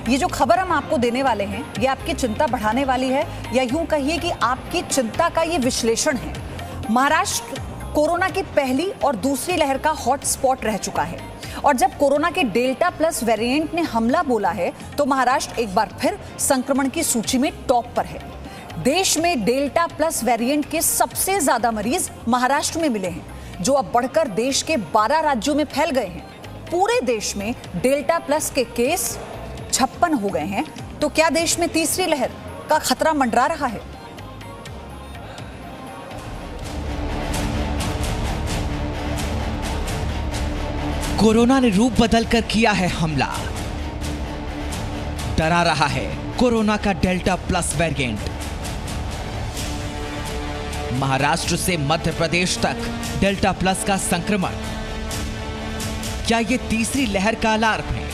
ये जो खबर हम आपको देने वाले हैं ये आपकी चिंता बढ़ाने वाली है, या यूं कहिए कि आपकी चिंता का ये विश्लेषण है। महाराष्ट्र कोरोना की पहली और दूसरी लहर का हॉटस्पॉट रह चुका है, और जब कोरोना के डेल्टा प्लस वेरिएंट ने हमला बोला है तो महाराष्ट्र एक बार फिर संक्रमण की सूची में टॉप पर है। देश में डेल्टा प्लस वेरिएंट के सबसे ज्यादा मरीज महाराष्ट्र में मिले हैं, जो अब बढ़कर देश के 12 राज्यों में फैल गए हैं। पूरे देश में डेल्टा प्लस के केस 56 हो गए हैं। तो क्या देश में तीसरी लहर का खतरा मंडरा रहा है? कोरोना ने रूप बदलकर किया है हमला। डरा रहा है कोरोना का डेल्टा प्लस वेरिएंट। महाराष्ट्र से मध्य प्रदेश तक डेल्टा प्लस का संक्रमण। क्या ये तीसरी लहर का अलार्म है?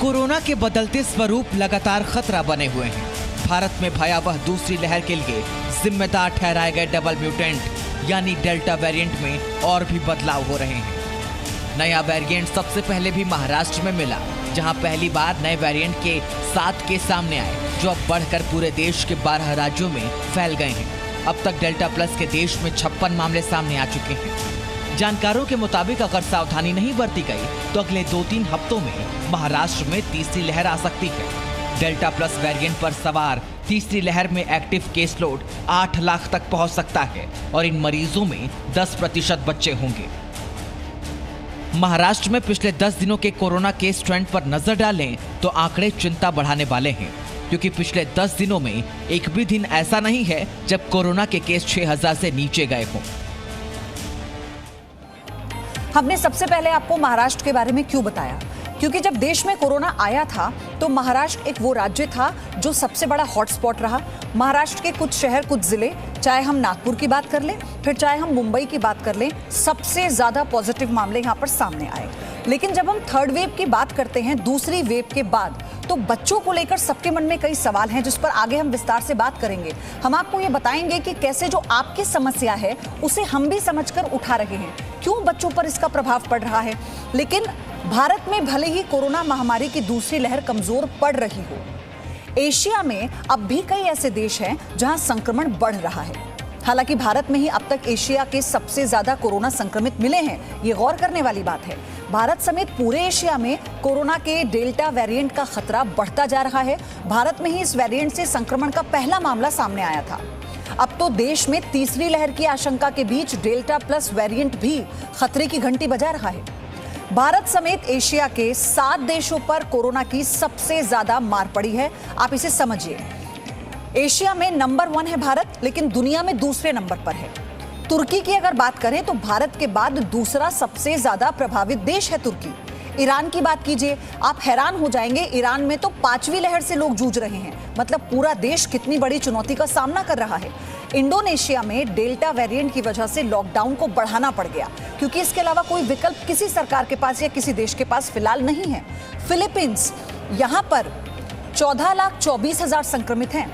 कोरोना के बदलते स्वरूप लगातार खतरा बने हुए हैं। भारत में भयावह दूसरी लहर के लिए जिम्मेदार ठहराए गए डबल म्यूटेंट यानी डेल्टा वेरिएंट में और भी बदलाव हो रहे हैं। नया वेरिएंट सबसे पहले भी महाराष्ट्र में मिला, जहां पहली बार नए वेरिएंट के 7 केस सामने आए, जो अब बढ़कर पूरे देश के 12 राज्यों में फैल गए हैं। अब तक डेल्टा प्लस के देश में 56 मामले सामने आ चुके हैं। जानकारों के मुताबिक अगर सावधानी नहीं बरती गई तो अगले 2-3 हफ्तों में महाराष्ट्र में तीसरी लहर आ सकती है। डेल्टा प्लस वेरिएंट पर सवार तीसरी लहर में एक्टिव केस लोड 8 लाख तक पहुंच सकता है, और इन मरीजों में 10% बच्चे होंगे। महाराष्ट्र में पिछले 10 दिनों के कोरोना केस ट्रेंड पर नजर डालें तो आंकड़े चिंता बढ़ाने वाले हैं, क्योंकि पिछले 10 दिनों में एक भी दिन ऐसा नहीं है जब कोरोना के केस 6000 से नीचे गए हों। हमने सबसे पहले आपको महाराष्ट्र के बारे में क्यों बताया? क्योंकि जब देश में कोरोना आया था तो महाराष्ट्र एक वो राज्य था जो सबसे बड़ा हॉटस्पॉट रहा। महाराष्ट्र के कुछ शहर, कुछ जिले, चाहे हम नागपुर की बात कर लें, फिर चाहे हम मुंबई की बात कर लें, सबसे ज्यादा पॉजिटिव मामले यहाँ पर सामने आए। लेकिन जब हम थर्ड वेव की बात करते हैं, दूसरी वेव के बाद, तो बच्चों को लेकर सबके मन में कई सवाल हैं, जिस पर आगे हम विस्तार से बात करेंगे। हम आपको ये बताएंगे कि कैसे जो आपकी समस्या है उसे हम भी समझकर उठा रहे हैं, क्यों बच्चों पर इसका प्रभाव पड़ रहा है। लेकिन भारत में भले ही कोरोना महामारी की दूसरी लहर कमजोर पड़ रही हो, एशिया में अब भी कई ऐसे देश हैं जहां संक्रमण बढ़ रहा है। हालांकि भारत में ही अब तक एशिया के सबसे ज्यादा कोरोना संक्रमित मिले हैं, ये गौर करने वाली बात है। भारत समेत पूरे एशिया में कोरोना के डेल्टा वेरिएंट का खतरा बढ़ता जा रहा है। भारत में ही इस वेरिएंट से संक्रमण का पहला मामला सामने आया था। अब तो देश में तीसरी लहर की आशंका के बीच डेल्टा प्लस वेरिएंट भी खतरे की घंटी बजा रहा है। भारत समेत एशिया के 7 देशों पर कोरोना की सबसे ज्यादा मार पड़ी है। आप इसे समझिए, एशिया में नंबर 1 है भारत, लेकिन दुनिया में दूसरे नंबर पर है। तुर्की की अगर बात करें तो भारत के बाद दूसरा सबसे ज्यादा प्रभावित देश है तुर्की। ईरान की बात कीजिए, आप हैरान हो जाएंगे, ईरान में तो 5वीं लहर से लोग जूझ रहे हैं। मतलब पूरा देश कितनी बड़ी चुनौती का सामना कर रहा है। इंडोनेशिया में डेल्टा वेरिएंट की वजह से लॉकडाउन को बढ़ाना पड़ गया, क्योंकि इसके अलावा कोई विकल्प किसी सरकार के पास या किसी देश के पास फिलहाल नहीं है। फिलीपींस, यहां पर 14,24,000 संक्रमित हैं।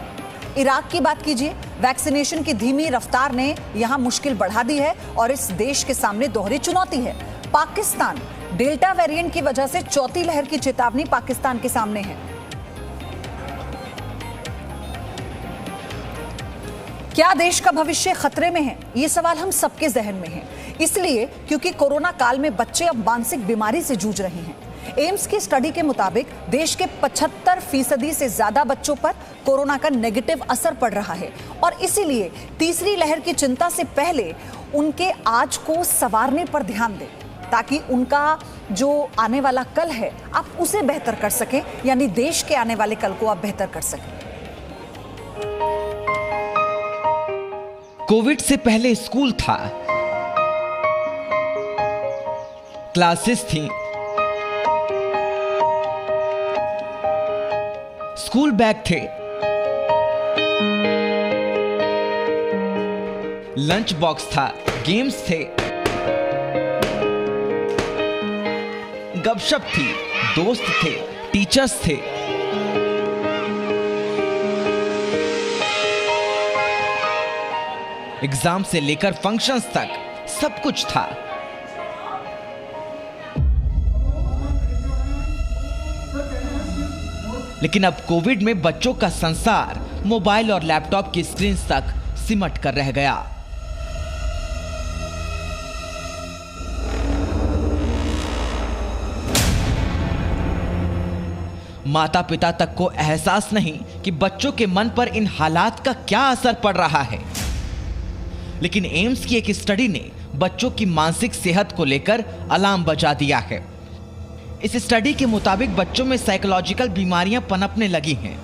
इराक की बात कीजिए, वैक्सीनेशन की धीमी रफ्तार ने यहां मुश्किल बढ़ा दी है और इस देश के सामने दोहरी चुनौती है। पाकिस्तान, डेल्टा वेरिएंट की वजह से चौथी लहर की चेतावनी पाकिस्तान के सामने है। क्या देश का भविष्य खतरे में है? ये सवाल हम सबके जहन में है, इसलिए क्योंकि कोरोना काल में बच्चे अब मानसिक बीमारी से जूझ रहे हैं। एम्स की स्टडी के मुताबिक देश के 75% से ज्यादा बच्चों पर कोरोना का नेगेटिव असर पड़ रहा है, और इसीलिए तीसरी लहर की चिंता से पहले उनके आज को संवारने पर ध्यान दें, ताकि उनका जो आने वाला कल है आप उसे बेहतर कर सकें, यानी देश के आने वाले कल को आप बेहतर कर सकें। कोविड से पहले स्कूल था, क्लासेस थी, स्कूल बैग थे, लंच बॉक्स था, गेम्स थे, गपशप थी, दोस्त थे, टीचर्स थे। एग्जाम से लेकर फंक्शंस तक सब कुछ था। लेकिन अब कोविड में बच्चों का संसार मोबाइल और लैपटॉप की स्क्रीन तक सिमट कर रह गया। माता पिता तक को एहसास नहीं कि बच्चों के मन पर इन हालात का क्या असर पड़ रहा है। लेकिन एम्स की एक स्टडी ने बच्चों की मानसिक सेहत को लेकर अलार्म बजा दिया है। इस स्टडी के मुताबिक बच्चों में साइकोलॉजिकल बीमारियां पनपने लगी हैं।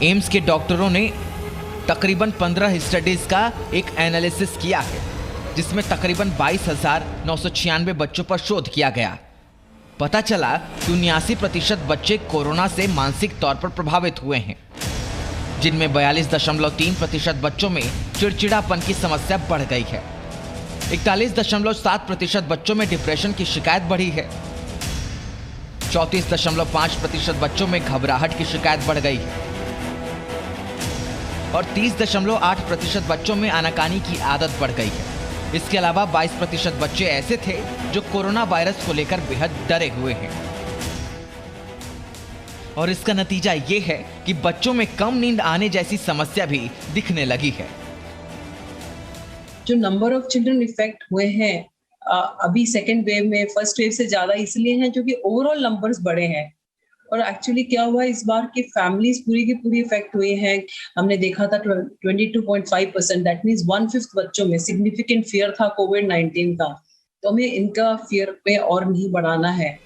एम्स के डॉक्टरों ने तकरीबन 15 स्टडीज का एक एनालिसिस किया है, जिसमें तकरीबन 22,996 बच्चों पर शोध किया गया। पता चला कि 79% बच्चे कोरोना से मानसिक तौर पर प्रभावित हुए हैं, जिनमें 42.3% बच्चों में चिड़चिड़ापन की समस्या बढ़ गई है। 41.7% बच्चों में डिप्रेशन की शिकायत बढ़ी है। 34.5% बच्चों में घबराहट की शिकायत बढ़ गई है और 30.8% बच्चों में आनाकानी की आदत बढ़ गई है। इसके अलावा 22% बच्चे ऐसे थे जो कोरोना वायरस को लेकर बेहद डरे हुए हैं और इसका नतीजा ये है कि बच्चों में कम नींद आने जैसी समस्या भी दिखने लगी है। जो नंबर ऑफ चिल्ड्रन इफेक्ट हुए हैं अभी सेकेंड वेव में फर्स्ट वेव से ज्यादा इसलिए हैं क्योंकि ओवरऑल नंबर्स बड़े हैं। और एक्चुअली क्या हुआ इस बार की फैमिलीज पूरी की पूरी इफेक्ट हुई हैं। हमने देखा था 22.5%, दैट मींस 1/5 बच्चों में सिग्निफिकेंट फियर था कोविड-19 का। तो हमें इनका फियर पे और नहीं बढ़ाना है।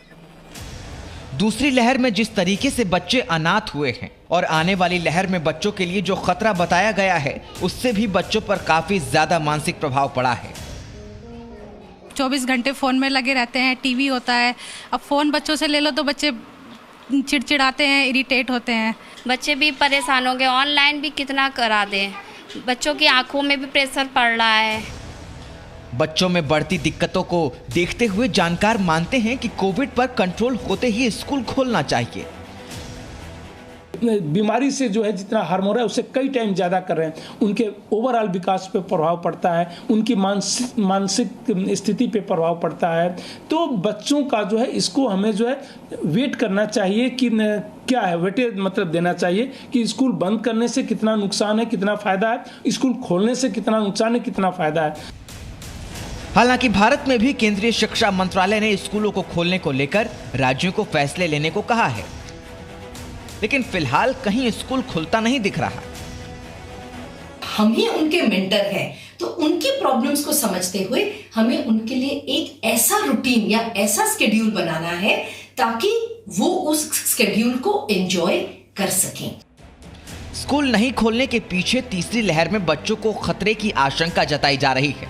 दूसरी लहर में जिस तरीके से बच्चे अनाथ हुए हैं और आने वाली लहर में बच्चों के लिए जो खतरा बताया गया है, उससे भी बच्चों पर काफी ज्यादा मानसिक प्रभाव पड़ा है। 24 घंटे फोन में लगे रहते हैं, टीवी होता है। अब फोन बच्चों से ले लो तो बच्चे चिड़चिड़ाते हैं, इरिटेट होते हैं। बच्चे भी परेशान हो गए, ऑनलाइन भी कितना करा दें। बच्चों की आंखों में भी प्रेशर पड़ रहा है। बच्चों में बढ़ती दिक्कतों को देखते हुए जानकार मानते हैं कि कोविड पर कंट्रोल होते ही स्कूल खोलना चाहिए। बीमारी से जो है जितना हार्म हो रहा है उससे कई टाइम ज़्यादा कर रहे हैं। उनके ओवरऑल विकास पे प्रभाव पड़ता है, उनकी मानसिक स्थिति पे प्रभाव पड़ता है। तो बच्चों का जो है इसको हमें जो है वेट करना चाहिए कि क्या है, वेटेज मतलब देना चाहिए कि स्कूल बंद करने से कितना नुकसान है, कितना फ़ायदा है, स्कूल खोलने से कितना नुकसान है, कितना फ़ायदा है। हालांकि भारत में भी केंद्रीय शिक्षा मंत्रालय ने स्कूलों को खोलने को लेकर राज्यों को फैसले लेने को कहा है, लेकिन फिलहाल कहीं स्कूल खुलता नहीं दिख रहा। हम ही उनके मेंटर हैं, तो उनकी प्रॉब्लम्स को समझते हुए हमें उनके लिए एक ऐसा रूटीन या ऐसा शेड्यूल बनाना है ताकि वो उस शेड्यूल को एंजॉय कर सकें। स्कूल नहीं खोलने के पीछे तीसरी लहर में बच्चों को खतरे की आशंका जताई जा रही है,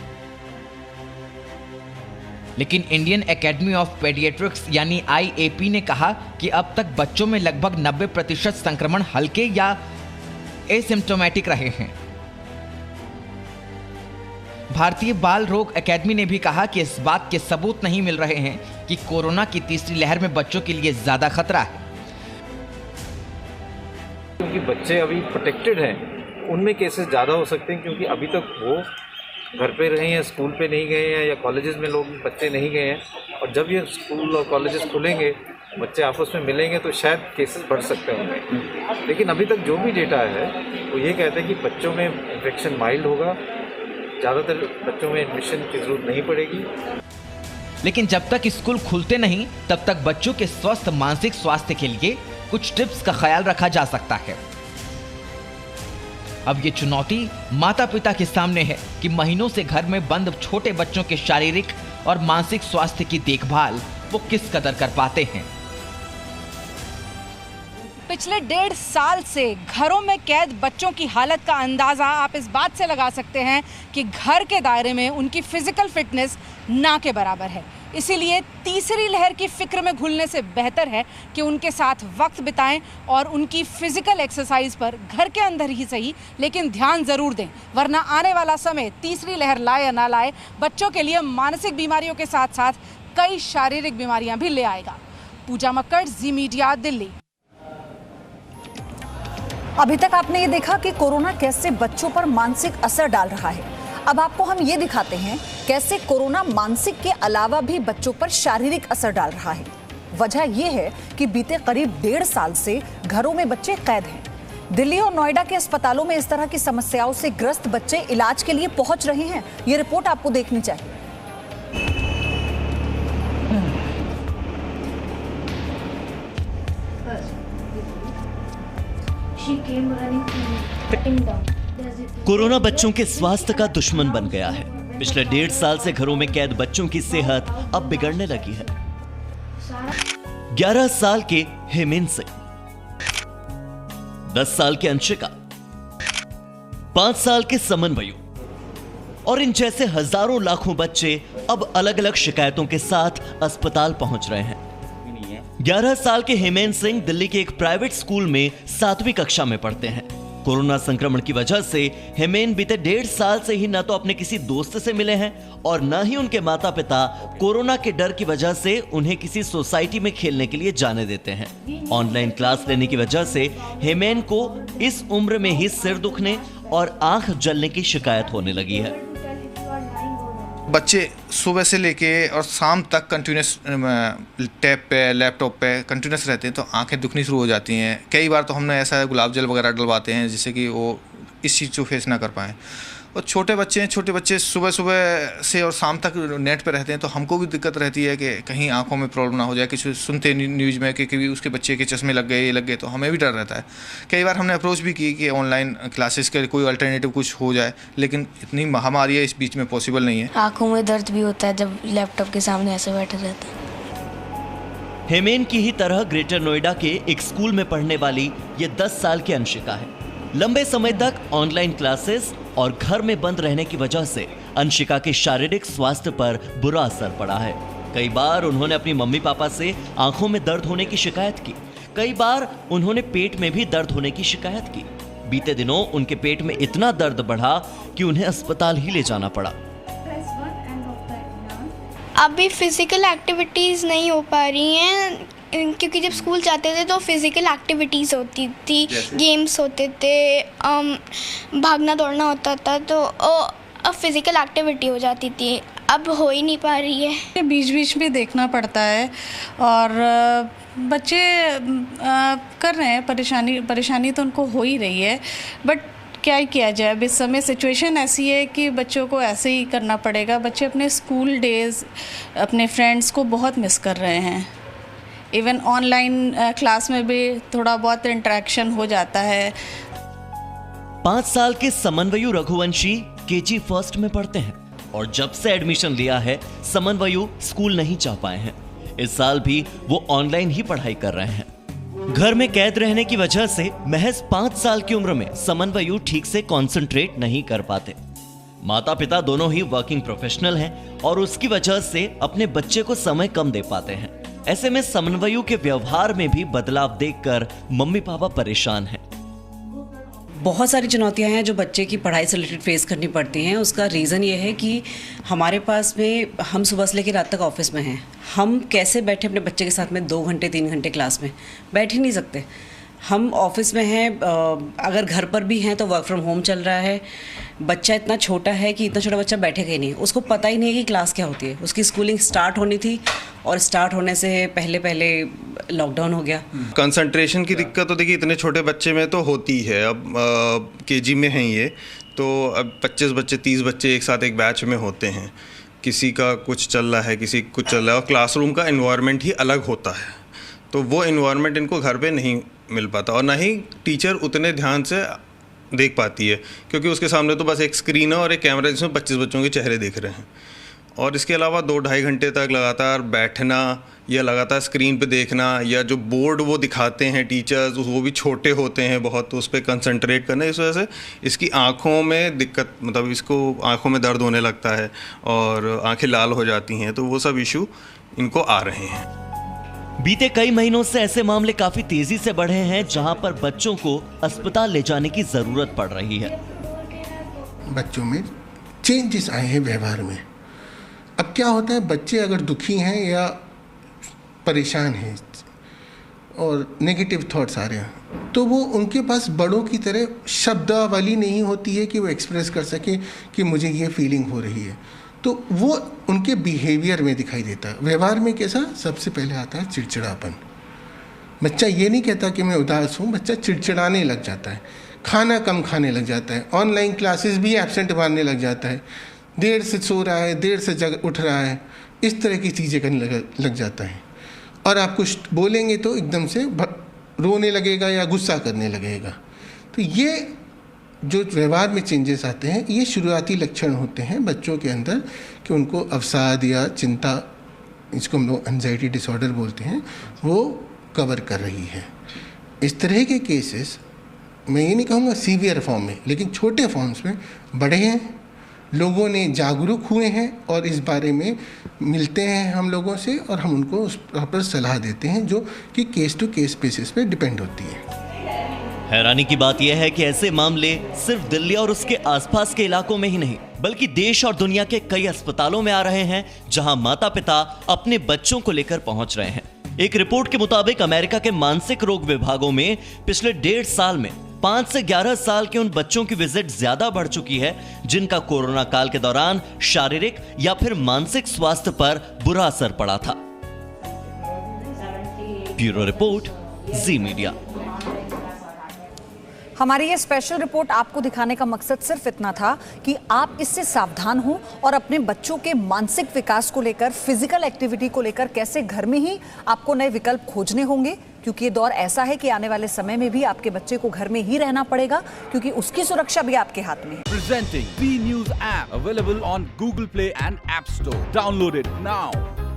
लेकिन इंडियन एकेडमी ऑफ पेडियाट्रिक्स यानी IAP ने कहा कि अब तक बच्चों में लगभग 90% संक्रमण हल्के या एसिम्प्टोमेटिक रहे हैं। भारतीय बाल रोग एकेडमी ने भी कहा कि इस बात के सबूत नहीं मिल रहे हैं कि कोरोना की तीसरी लहर में बच्चों के लिए ज्यादा खतरा है। क्योंकि बच्चे अभी प्रोटेक्टेड हैं, उनमें केसेस ज़्यादा हो सकते हैं क्योंकि अभी तक वो घर पे रहे हैं, स्कूल पे नहीं गए हैं या कॉलेजेस में लोग बच्चे नहीं गए हैं। और जब ये स्कूल और कॉलेजेस खुलेंगे, बच्चे आपस में मिलेंगे तो शायद केसेस बढ़ सकते होंगे। लेकिन अभी तक जो भी डेटा है वो ये कहते हैं कि बच्चों में इन्फेक्शन माइल्ड होगा, ज़्यादातर बच्चों में एडमिशन की ज़रूरत नहीं पड़ेगी। लेकिन जब तक स्कूल खुलते नहीं तब तक बच्चों के स्वस्थ मानसिक स्वास्थ्य के लिए कुछ टिप्स का ख्याल रखा जा सकता है। अब ये चुनौती माता पिता के सामने है कि महीनों से घर में बंद छोटे बच्चों के शारीरिक और मानसिक स्वास्थ्य की देखभाल वो किस कदर कर पाते हैं। पिछले 1.5 साल से घरों में कैद बच्चों की हालत का अंदाजा आप इस बात से लगा सकते हैं कि घर के दायरे में उनकी फिजिकल फिटनेस ना के बराबर है। इसीलिए तीसरी लहर की फिक्र में घुलने से बेहतर है कि उनके साथ वक्त बिताएं और उनकी फिजिकल एक्सरसाइज पर घर के अंदर ही सही लेकिन ध्यान जरूर दें, वरना आने वाला समय तीसरी लहर लाए या ना लाए बच्चों के लिए मानसिक बीमारियों के साथ साथ कई शारीरिक बीमारियां भी ले आएगा। पूजा मक्कड़, जी मीडिया, दिल्ली। अभी तक आपने ये देखा कि कोरोना कैसे बच्चों पर मानसिक असर डाल रहा है। अब आपको हम ये दिखाते हैं कैसे कोरोना मानसिक के अलावा भी बच्चों पर शारीरिक असर डाल रहा है। वजह यह है कि बीते करीब 1.5 साल से घरों में बच्चे कैद हैं। दिल्ली और नोएडा के अस्पतालों में इस तरह की समस्याओं से ग्रस्त बच्चे इलाज के लिए पहुंच रहे हैं। ये रिपोर्ट आपको देखनी चाहिए। कोरोना बच्चों के स्वास्थ्य का दुश्मन बन गया है। पिछले 1.5 साल से घरों में कैद बच्चों की सेहत अब बिगड़ने लगी है। 11 साल के हेमेन सिंह, 10 साल के अंशिका, 5 साल के समन वयु और इन जैसे हजारों लाखों बच्चे अब अलग अलग शिकायतों के साथ अस्पताल पहुंच रहे हैं। 11 साल के हेमेन सिंह दिल्ली के एक प्राइवेट स्कूल में 7वीं कक्षा में पढ़ते हैं। कोरोना संक्रमण की वजह से हेमेन बीते 1.5 साल से ही न तो अपने किसी दोस्त से मिले हैं और न ही उनके माता पिता कोरोना के डर की वजह से उन्हें किसी सोसाइटी में खेलने के लिए जाने देते हैं। ऑनलाइन क्लास लेने की वजह से हेमेन को इस उम्र में ही सिर दुखने और आंख जलने की शिकायत होने लगी है। बच्चे सुबह से लेके और शाम तक कंटिन्यूस टैब पे लैपटॉप पे कंटिन्यूस रहते हैं, तो आंखें दुखनी शुरू हो जाती हैं। कई बार तो हमने ऐसा गुलाब जल वगैरह डलवाते हैं जिससे कि वो इस चीज़ को फेस ना कर पाएँ। और छोटे बच्चे सुबह सुबह से और शाम तक नेट पे रहते हैं, तो हमको भी दिक्कत रहती है कि कहीं आंखों में प्रॉब्लम ना हो जाए। कुछ सुनते न्यूज़ में कि कभी उसके बच्चे के चश्मे लग गए, ये लग गए, तो हमें भी डर रहता है। कई बार हमने अप्रोच भी की कि ऑनलाइन क्लासेस के कोई अल्टरनेटिव कुछ हो जाए, लेकिन इतनी महामारी है इस बीच में पॉसिबल नहीं है। आंखों में दर्द भी होता है जब लैपटॉप के सामने ऐसे बैठे रहते हैं। हेमेन की ही तरह ग्रेटर नोएडा के एक स्कूल में पढ़ने वाली ये 10 साल की अंशिका है। लंबे समय तक ऑनलाइन क्लासेस और घर में बंद रहने की वजह से अंशिका के शारीरिक स्वास्थ्य पर बुरा असर पड़ा है। कई बार उन्होंने अपनी मम्मी पापा से आंखों में दर्द होने की शिकायत की। कई बार उन्होंने पेट में भी दर्द होने की शिकायत की। बीते दिनों उनके पेट में इतना दर्द बढ़ा कि उन्हें अस्पताल ही ले जाना पड़ा। अभी फिजिकल एक्टिविटीज़ नहीं हो पा रही हैं, क्योंकि जब स्कूल जाते थे तो फिज़िकल एक्टिविटीज़ होती थी, गेम्स होते थे, भागना दौड़ना होता था, तो अब फिज़िकल एक्टिविटी हो जाती थी। अब हो ही नहीं पा रही है। बीच बीच में देखना पड़ता है और बच्चे कर रहे हैं, परेशानी तो उनको हो ही रही है, बट क्या ही किया जाए। अब इस समय सिचुएशन ऐसी है कि बच्चों को ऐसे ही करना पड़ेगा। बच्चे अपने स्कूल डेज, अपने फ्रेंड्स को बहुत मिस कर रहे हैं। इवन ऑनलाइन क्लास में भी थोड़ा बहुत इंटरेक्शन हो जाता है। 5 साल के समन्वयु रघुवंशी केजी फर्स्ट में पढ़ते हैं और जब से एडमिशन लिया है समन्वयु स्कूल नहीं जा पाए हैं। इस साल भी वो ऑनलाइन ही पढ़ाई कर रहे हैं। घर में कैद रहने की वजह से महज 5 साल की उम्र में समन्वयु ठीक से कंसंट्रेट नहीं कर पाते। माता पिता दोनों ही वर्किंग प्रोफेशनल हैं और उसकी वजह से अपने बच्चे को समय कम दे पाते हैं। ऐसे में समन्वयु के व्यवहार में भी बदलाव देखकर मम्मी पापा परेशान हैं। बहुत सारी चुनौतियां हैं जो बच्चे की पढ़ाई से रिलेटेड फेस करनी पड़ती हैं। उसका रीज़न ये है कि हमारे पास में हम सुबह से लेकर रात तक ऑफिस में हैं। हम कैसे बैठे अपने बच्चे के साथ में 2 घंटे 3 घंटे क्लास में बैठ ही नहीं सकते। हम ऑफिस में हैं, अगर घर पर भी हैं तो वर्क फ्रॉम होम चल रहा है। बच्चा इतना छोटा है कि इतना छोटा बच्चा बैठेगा ही नहीं, उसको पता ही नहीं है कि क्लास क्या होती है। उसकी स्कूलिंग स्टार्ट होनी थी और स्टार्ट होने से पहले लॉकडाउन हो गया। कंसंट्रेशन की दिक्कत तो देखिए इतने छोटे बच्चे में तो होती है। अब केजी में हैं ये, तो अब 25 बच्चे 30 बच्चे एक साथ एक बैच में होते हैं। किसी का कुछ चल रहा है, किसी कुछ चल रहा है, और क्लासरूम का एनवायरनमेंट ही अलग होता है, तो वो एनवायरनमेंट इनको घर पे नहीं मिल पाता और ना ही टीचर उतने ध्यान से देख पाती है, क्योंकि उसके सामने तो बस एक स्क्रीन है और एक कैमरा जिसमें 25 बच्चों के चेहरे दिख रहे हैं। और इसके अलावा 2-2.5 घंटे तक लगातार बैठना या लगातार स्क्रीन पे देखना, या जो बोर्ड वो दिखाते हैं टीचर्स वो भी छोटे होते हैं बहुत, तो उस पर कंसंट्रेट करना, इस वजह से इसकी आँखों में दिक्कत, मतलब इसको आँखों में दर्द होने लगता है और आँखें लाल हो जाती हैं। तो वो सब इशू इनको आ रहे हैं। बीते कई महीनों से ऐसे मामले काफी तेजी से बढ़े हैं जहां पर बच्चों को अस्पताल ले जाने की जरूरत पड़ रही है। बच्चों में चेंजेस आए हैं व्यवहार में। अब क्या होता है, बच्चे अगर दुखी हैं या परेशान हैं और नेगेटिव थॉट्स आ रहे हैं, तो वो उनके पास बड़ों की तरह शब्दावली नहीं होती है कि वो एक्सप्रेस कर सके कि मुझे ये फीलिंग हो रही है। तो वो उनके बिहेवियर में दिखाई देता है। व्यवहार में कैसा? सबसे पहले आता है चिड़चिड़ापन। बच्चा ये नहीं कहता कि मैं उदास हूँ, बच्चा चिड़चिड़ाने लग जाता है, खाना कम खाने लग जाता है, ऑनलाइन क्लासेस भी एब्सेंट मारने लग जाता है, देर से सो रहा है, देर से उठ रहा है, इस तरह की चीज़ें करने लग जाता है। और आप कुछ बोलेंगे तो एकदम से रोने लगेगा या गुस्सा करने लगेगा। तो ये जो व्यवहार में चेंजेस आते हैं, ये शुरुआती लक्षण होते हैं बच्चों के अंदर कि उनको अवसाद या चिंता, इसको हम लोग एंजाइटी डिसऑर्डर बोलते हैं, वो कवर कर रही है। इस तरह के केसेस मैं ये नहीं कहूँगा सीवियर फॉर्म में, लेकिन छोटे फॉर्म्स में बढ़े हैं, लोगों ने जागरूक हुए हैं और इस बारे में मिलते हैं हम लोगों से और हम उनको उस पर सलाह देते हैं, जो कि केस टू केस बेसिस पे डिपेंड होती है। हैरानी की बात यह है कि ऐसे मामले सिर्फ दिल्ली और उसके आसपास के इलाकों में ही नहीं, बल्कि देश और दुनिया के कई अस्पतालों में आ रहे हैं, जहां माता पिता अपने बच्चों को लेकर पहुंच रहे हैं। एक रिपोर्ट के मुताबिक अमेरिका के मानसिक रोग विभागों में पिछले 1.5 साल में 5 से 11 साल के उन बच्चों की विजिट ज्यादा बढ़ चुकी है जिनका कोरोना काल के दौरान शारीरिक या फिर मानसिक स्वास्थ्य पर बुरा असर पड़ा था। ब्यूरो रिपोर्ट, जी मीडिया। हमारी ये स्पेशल रिपोर्ट आपको दिखाने का मकसद सिर्फ इतना था कि आप इससे सावधान हो और अपने बच्चों के मानसिक विकास को लेकर, फिजिकल एक्टिविटी को लेकर कैसे घर में ही आपको नए विकल्प खोजने होंगे, क्योंकि ये दौर ऐसा है कि आने वाले समय में भी आपके बच्चे को घर में ही रहना पड़ेगा, क्योंकि उसकी सुरक्षा भी आपके हाथ में है। Presenting B News app available on Google Play and App Store. Download it now.